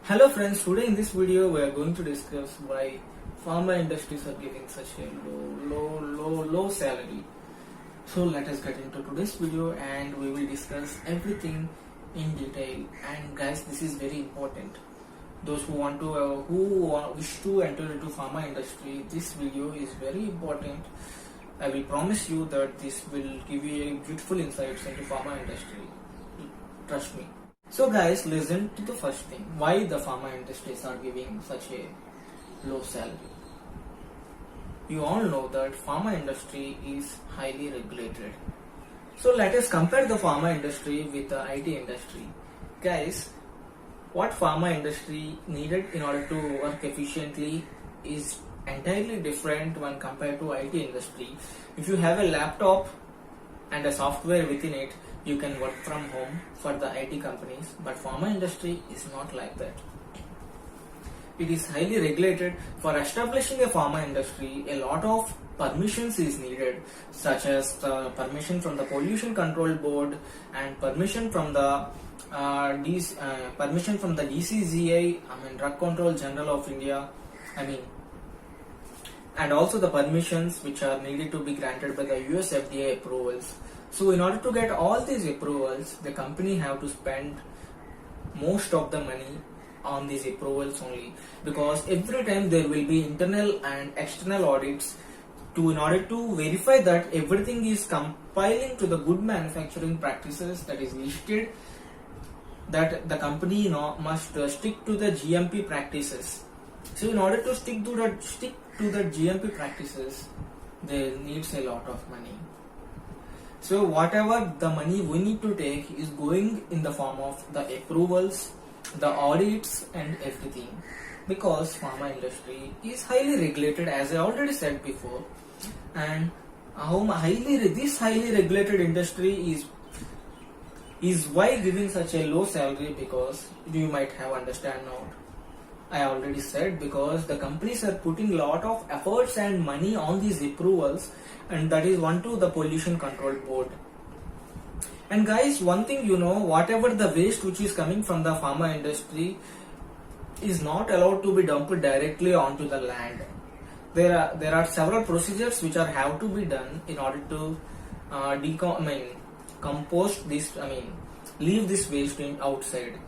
Hello friends, today in this video we are going to discuss why pharma industries are giving such a low salary. So let us get into today's video and we will discuss everything in detail. And guys, this is very important. Those who wish to enter into pharma industry, this video is very important. I will promise you that this will give you a beautiful insights into pharma industry. Trust me. So guys, listen to the first thing. Why the pharma industries are giving such a low salary? You all know that pharma industry is highly regulated. So let us compare the pharma industry with the IT industry. Guys, what pharma industry needed in order to work efficiently is entirely different when compared to IT industry. If you have a laptop and a software within it, you can work from home for the IT companies, but pharma industry is not like that. It is highly regulated. For establishing a pharma industry, a lot of permissions is needed, such as the permission from the Pollution Control Board and permission from the DCGI, Drug Control General of India, and also the permissions which are needed to be granted by the US FDA approvals. So in order to get all these approvals, the company have to spend most of the money on these approvals only, because every time there will be internal and external audits in order to verify that everything is compiling to the good manufacturing practices that is listed, that the company must stick to the GMP practices. So in order to stick to the GMP practices, there needs a lot of money. So whatever the money we need to take is going in the form of the approvals, the audits and everything, because pharma industry is highly regulated, as I already said before. And this highly regulated industry is why giving such a low salary, because you might have understand now. I already said, because the companies are putting a lot of efforts and money on these approvals, and that is one to the Pollution Control Board. And guys, one thing whatever the waste which is coming from the pharma industry is not allowed to be dumped directly onto the land. There are several procedures which have to be done in order to compost this, leave this waste outside.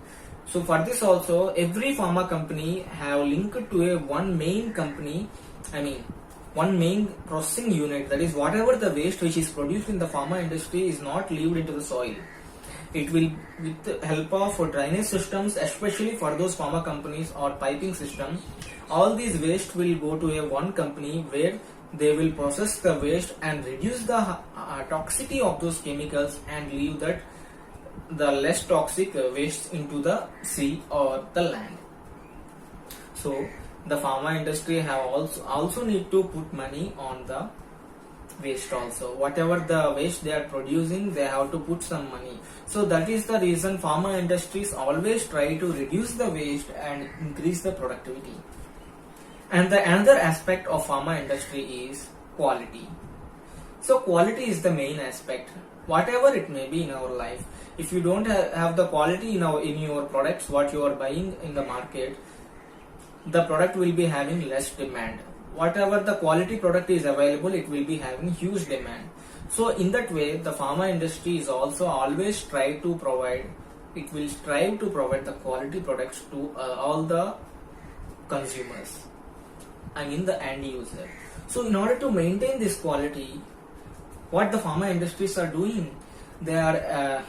So for this also, every pharma company have linked to one main processing unit. That is, whatever the waste which is produced in the pharma industry is not leaved into the soil. It will, with the help of drainage systems, especially for those pharma companies, or piping system, all these waste will go to one company where they will process the waste and reduce the toxicity of those chemicals and leave the less toxic waste into the sea or the land. So the pharma industry have also need to put money on the waste also. Whatever the waste they are producing, they have to put some money. So that is the reason pharma industries always try to reduce the waste and increase the productivity. And the another aspect of pharma industry is quality. So quality is the main aspect. Whatever it may be in our life, if you don't have the quality in your products, what you are buying in the market, the product will be having less demand. Whatever the quality product is available, it will be having huge demand. So in that way, the pharma industry is also always strive to provide the quality products to all the consumers, the end user. So in order to maintain this quality, what the pharma industries are doing, they are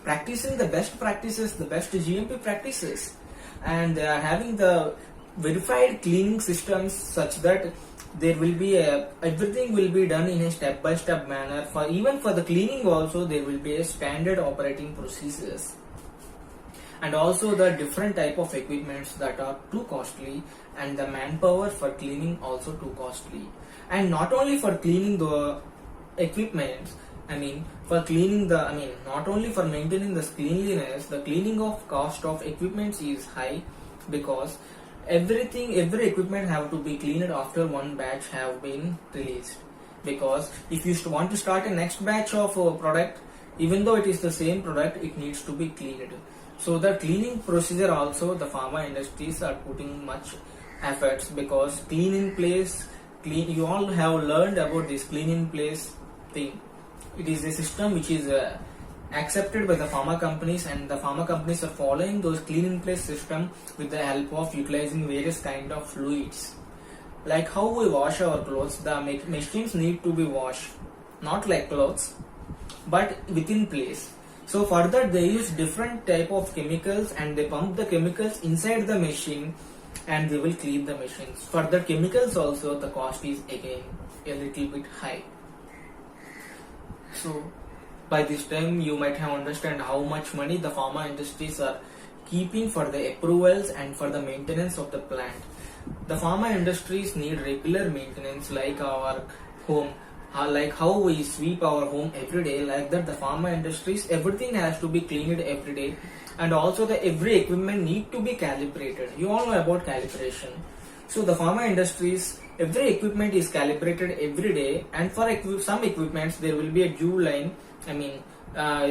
practicing the best practices, the best GMP practices, and they are having the verified cleaning systems, such that there will be everything will be done in a step-by-step manner. Even for the cleaning also, there will be a standard operating procedures, and also the different type of equipments that are too costly, and the manpower for cleaning also too costly. And not only for cleaning the equipment, not only for maintaining the cleanliness, the cleaning of cost of equipments is high, because every equipment have to be cleaned after one batch have been released. Because if you want to start a next batch of product, even though it is the same product, it needs to be cleaned. So the cleaning procedure also, the pharma industries are putting much efforts, because clean in place, you all have learned about this clean in place thing. It is a system which is accepted by the pharma companies, and the pharma companies are following those clean in place system with the help of utilizing various kind of fluids. Like how we wash our clothes, the machines need to be washed, not like clothes, but within place. So for that they use different type of chemicals, and they pump the chemicals inside the machine, and they will clean the machines. For the chemicals also, the cost is again a little bit high. So by this time you might have understand how much money the pharma industries are keeping for the approvals and for the maintenance of the plant. The pharma industries need regular maintenance, like our home, like how we sweep our home every day. Like that, the pharma industries, everything has to be cleaned every day, and also the every equipment need to be calibrated. You all know about calibration. So the pharma industries, every equipment is calibrated every day, and for some equipments there will be a due line. I mean,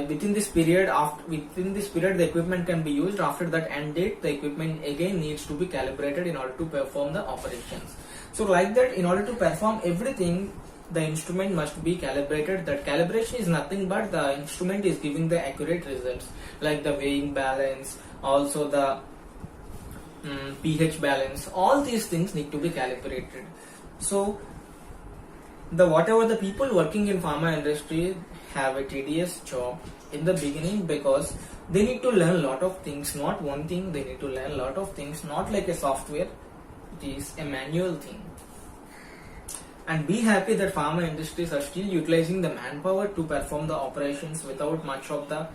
within this period, the equipment can be used. After that end date, the equipment again needs to be calibrated in order to perform the operations. So like that, in order to perform everything, the instrument must be calibrated. That calibration is nothing but the instrument is giving the accurate results, like the weighing balance, also the pH balance. All these things need to be calibrated. So whatever the people working in pharma industry have a tedious job in the beginning, because they need to learn a lot of things, not one thing. They need to learn a lot of things, not like a software. It is a manual thing. And be happy that pharma industries are still utilizing the manpower to perform the operations without much of the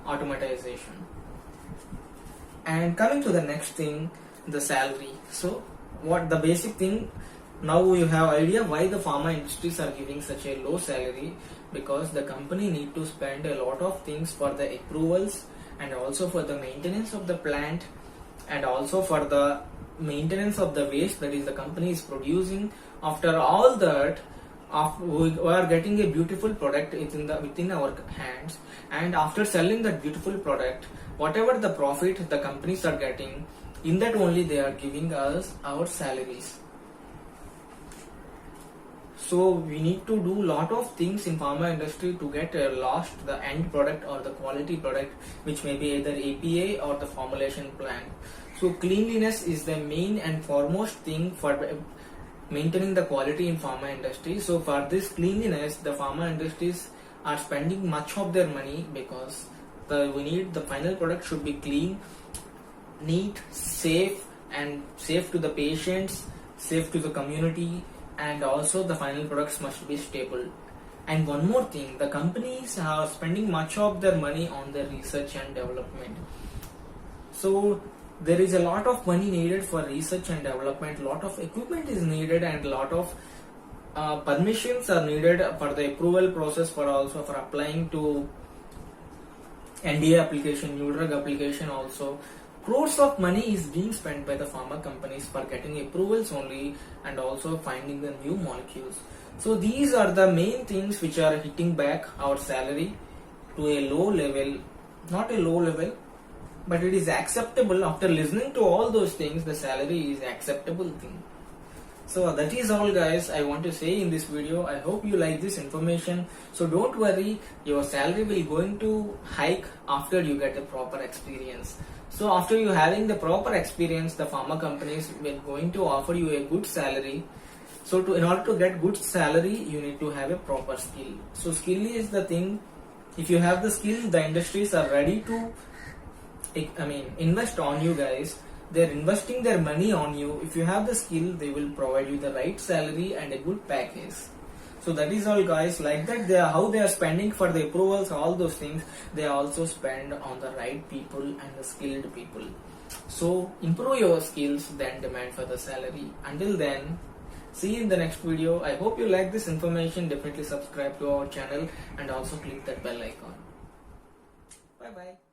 automatization. And coming to the next thing, the salary. So what the basic thing, now you have idea why the pharma industries are giving such a low salary, because the company need to spend a lot of things for the approvals, and also for the maintenance of the plant, and also for the maintenance of the waste that is the company is producing. After all that, we are getting a beautiful product within our hands, and after selling that beautiful product, whatever the profit the companies are getting, in that only they are giving us our salaries. So we need to do lot of things in pharma industry to get the end product or the quality product, which may be either API or the formulation plant. So cleanliness is the main and foremost thing for maintaining the quality in pharma industry. So for this cleanliness, the pharma industries are spending much of their money, because we need the final product should be clean, neat, safe, and safe to the patients, safe to the community, and also the final products must be stable. And one more thing, the companies are spending much of their money on their research and development. So there is a lot of money needed for research and development, lot of equipment is needed, and lot of permissions are needed for the approval process, for also for applying to NDA application, new drug application also. Crores of money is being spent by the pharma companies for getting approvals only, and also finding the new molecules. So these are the main things which are hitting back our salary to a low level. Not a low level, but it is acceptable. After listening to all those things, the salary is acceptable thing. So that is all guys I want to say in this video. I hope you like this information. So don't worry, your salary will going to hike after you get a proper experience. So after you having the proper experience, the pharma companies will going to offer you a good salary. So in order to get good salary, you need to have a proper skill. So skill is the thing. If you have the skill, the industries are ready to invest on you guys. They're investing their money on you. If you have the skill, they will provide you the right salary and a good package. So that is all guys. Like that, how they are spending for the approvals, all those things, they also spend on the right people and the skilled people. So improve your skills, then demand for the salary. Until then, see you in the next video. I hope you like this information. Definitely subscribe to our channel and also click that bell icon. Bye bye.